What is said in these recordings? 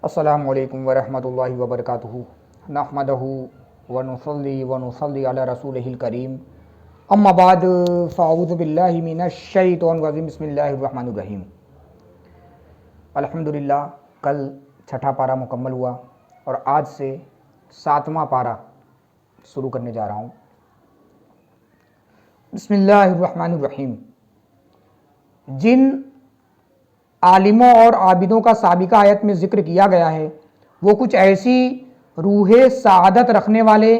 السلام علیکم ورحمۃ اللہ وبرکاتہ نحمدہ ونصلی علی رسولہ الکریم اما بعد فاعوذ باللہ من الشیطان الرجیم بسم اللہ الرحمن الرحیم۔ الحمدللہ کل چھٹا پارہ مکمل ہوا اور آج سے 7واں پارہ شروع کرنے جا رہا ہوں۔ بسم اللہ الرحمن الرحیم۔ جن عالموں اور عابدوں کا سابقہ آیت میں ذکر کیا گیا ہے وہ کچھ ایسی روح سعادت رکھنے والے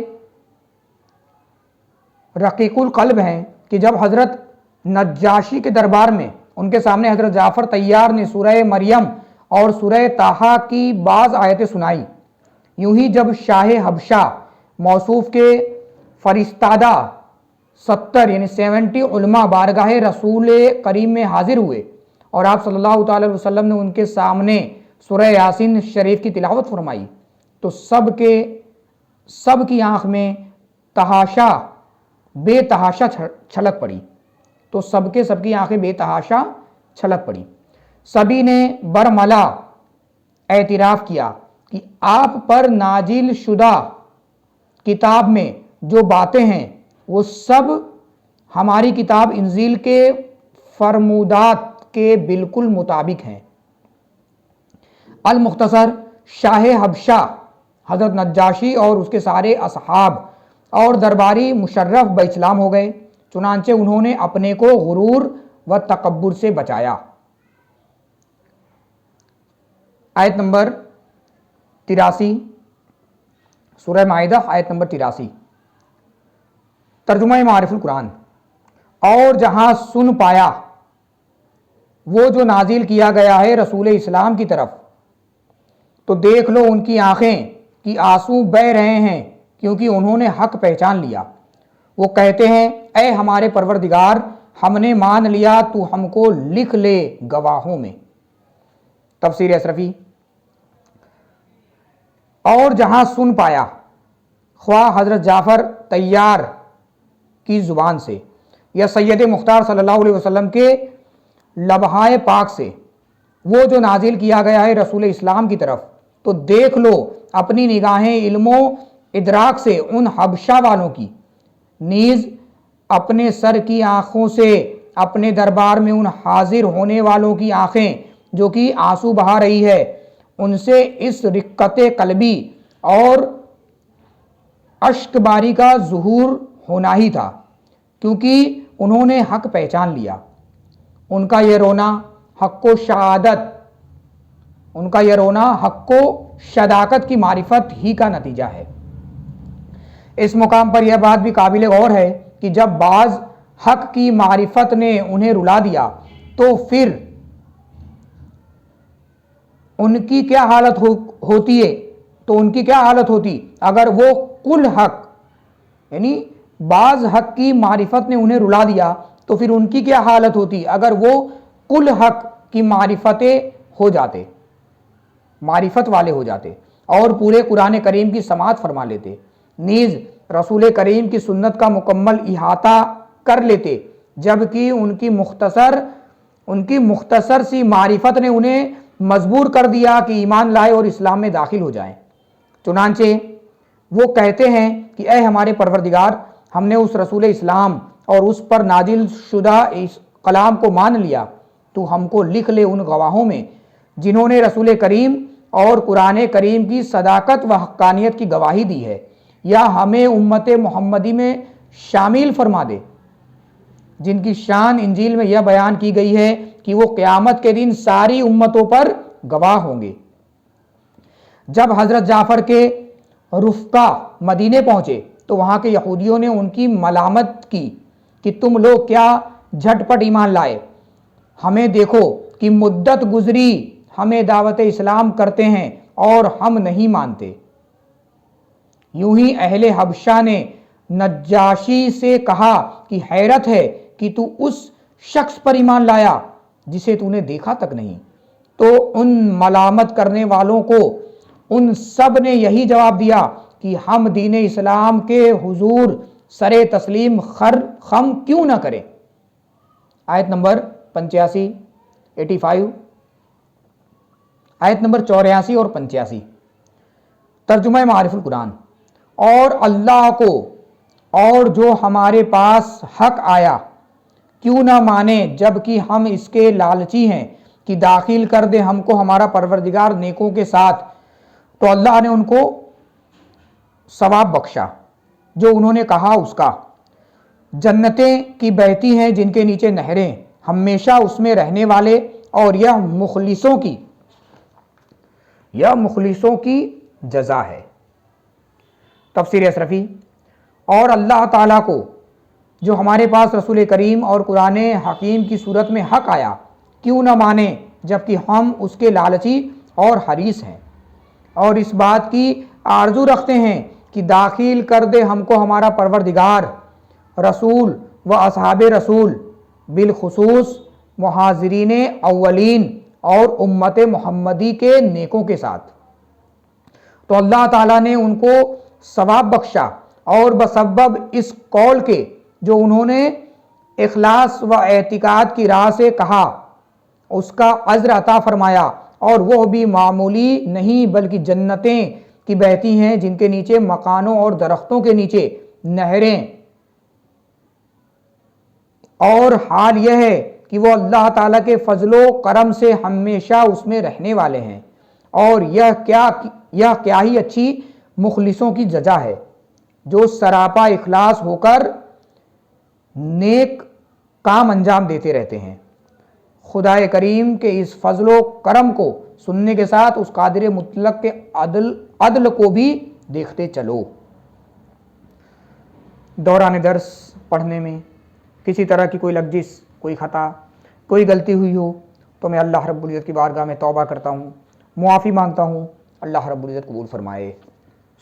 رقیق القلب ہیں کہ جب حضرت نجاشی کے دربار میں ان کے سامنے حضرت جعفر طیار نے سورہ مریم اور سورہ طٰہٰ کی بعض آیتیں سنائی، یوں ہی جب شاہ حبشہ موصوف کے فرستادہ 70 علماء بارگاہ رسول کریم میں حاضر ہوئے اور آپ صلی اللہ تعالی وسلم نے ان کے سامنے سورہ یاسین شریف کی تلاوت فرمائی تو سب کی آنکھ میں بے تحاشا چھلک پڑی سب کی آنکھیں بے تحاشا چھلک پڑی۔ سبھی نے برملا اعتراف کیا کہ آپ پر نازل شدہ کتاب میں جو باتیں ہیں وہ سب ہماری کتاب انجیل کے فرمودات کے بالکل مطابق ہیں۔ المختصر شاہ حبشہ حضرت نجاشی اور اس کے سارے اصحاب اور درباری مشرف باسلام ہو گئے، چنانچہ انہوں نے اپنے کو غرور و تکبر سے بچایا۔ آیت نمبر 83 سورہ مائدہ، آیت نمبر 83، ترجمہ معارف القرآن۔ اور جہاں سن پایا وہ جو نازل کیا گیا ہے رسول اسلام کی طرف تو دیکھ لو ان کی آنکھیں کی آنسو بہہ رہے ہیں کیونکہ انہوں نے حق پہچان لیا۔ وہ کہتے ہیں اے ہمارے پروردگار، ہم نے مان لیا، تو ہم کو لکھ لے گواہوں میں۔ تفسیر اشرفی۔ اور جہاں سن پایا، خواہ حضرت جعفر طیار کی زبان سے یا سید مختار صلی اللہ علیہ وسلم کے لبہائے پاک سے، وہ جو نازل کیا گیا ہے رسول اسلام کی طرف تو دیکھ لو اپنی نگاہیں علم و ادراک سے ان حبشہ والوں کی، نیز اپنے سر کی آنکھوں سے اپنے دربار میں ان حاضر ہونے والوں کی آنکھیں جو کہ آنسو بہا رہی ہے، ان سے اس رقت قلبی اور اشک باری کا ظہور ہونا ہی تھا کیونکہ انہوں نے حق پہچان لیا۔ ان کا یہ رونا حق و شداقت کی معرفت ہی کا نتیجہ ہے۔ اس مقام پر یہ بات بھی قابل غور ہے کہ جب بعض حق کی معرفت نے انہیں رلا دیا تو پھر ان کی کیا حالت ہوتی اگر وہ کل حق، یعنی بعض حق کی معرفت نے انہیں رلا دیا تو پھر ان کی کیا حالت ہوتی اگر وہ کل حق کی معرفت والے ہو جاتے اور پورے قرآن کریم کی سماعت فرما لیتے، نیز رسول کریم کی سنت کا مکمل احاطہ کر لیتے، جبکہ ان کی مختصر سی معرفت نے انہیں مجبور کر دیا کہ ایمان لائے اور اسلام میں داخل ہو جائیں۔ چنانچہ وہ کہتے ہیں کہ اے ہمارے پروردگار، ہم نے اس رسول اسلام اور اس پر نازل شدہ اس کلام کو مان لیا، تو ہم کو لکھ لے ان گواہوں میں جنہوں نے رسول کریم اور قرآن کریم کی صداقت و حقانیت کی گواہی دی ہے، یا ہمیں امت محمدی میں شامل فرما دے جن کی شان انجیل میں یہ بیان کی گئی ہے کہ وہ قیامت کے دن ساری امتوں پر گواہ ہوں گے۔ جب حضرت جعفر کے رفقا مدینے پہنچے تو وہاں کے یہودیوں نے ان کی ملامت کی کہ تم لوگ کیا جھٹ پٹ ایمان لائے، ہمیں دیکھو کہ مدت گزری ہمیں دعوت اسلام کرتے ہیں اور ہم نہیں مانتے۔ یوں ہی اہل حبشہ نے نجاشی سے کہا کہ حیرت ہے کہ تو اس شخص پر ایمان لایا جسے تو نے دیکھا تک نہیں، تو ان ملامت کرنے والوں کو ان سب نے یہی جواب دیا کہ ہم دین اسلام کے حضور سر تسلیم خم کیوں نہ کریں۔ آیت نمبر 85 آیت نمبر 84 اور 85، ترجمہ معارف القرآن۔ اور اللہ کو اور جو ہمارے پاس حق آیا کیوں نہ مانے جبکہ ہم اس کے لالچی ہیں کہ داخل کر دے ہم کو ہمارا پروردگار نیکوں کے ساتھ، تو اللہ نے ان کو ثواب بخشا جو انہوں نے کہا اس کا، جنتیں کی بہتی ہیں جن کے نیچے نہریں، ہمیشہ اس میں رہنے والے، اور یہ مخلصوں کی جزا ہے۔ تفسیر اشرفی۔ اور اللہ تعالیٰ کو جو ہمارے پاس رسول کریم اور قرآن حکیم کی صورت میں حق آیا کیوں نہ مانے جبکہ ہم اس کے لالچی اور حریص ہیں، اور اس بات کی آرزو رکھتے ہیں کہ داخل کر دے ہم کو ہمارا پروردگار رسول و اصحاب رسول، بالخصوص مہاجرین اولین اور امت محمدی کے نیکوں کے ساتھ۔ تو اللہ تعالیٰ نے ان کو ثواب بخشا، اور بسبب اس قول کے جو انہوں نے اخلاص و اعتقاد کی راہ سے کہا اس کا اجر عطا فرمایا، اور وہ بھی معمولی نہیں بلکہ جنتیں کی بہتی ہیں جن کے نیچے مکانوں اور درختوں کے نیچے نہریں، اور حال یہ ہے کہ وہ اللہ تعالیٰ کے فضل و کرم سے ہمیشہ اس میں رہنے والے ہیں، اور یہ کیا ہی اچھی مخلصوں کی جزا ہے جو سراپا اخلاص ہو کر نیک کام انجام دیتے رہتے ہیں۔ خدا کریم کے اس فضل و کرم کو سننے کے ساتھ اس قادر مطلق کے عدل کو بھی دیکھتے چلو۔ دوران درس پڑھنے میں کسی طرح کی کوئی لغزش، کوئی خطا، کوئی غلطی ہوئی ہو تو میں اللہ رب العزت کی بارگاہ میں توبہ کرتا ہوں، معافی مانگتا ہوں، اللہ رب العزت قبول فرمائے۔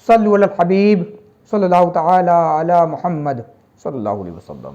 صلو علی الحبیب صلی اللہ تعالی علی محمد صلی اللہ علیہ وسلم۔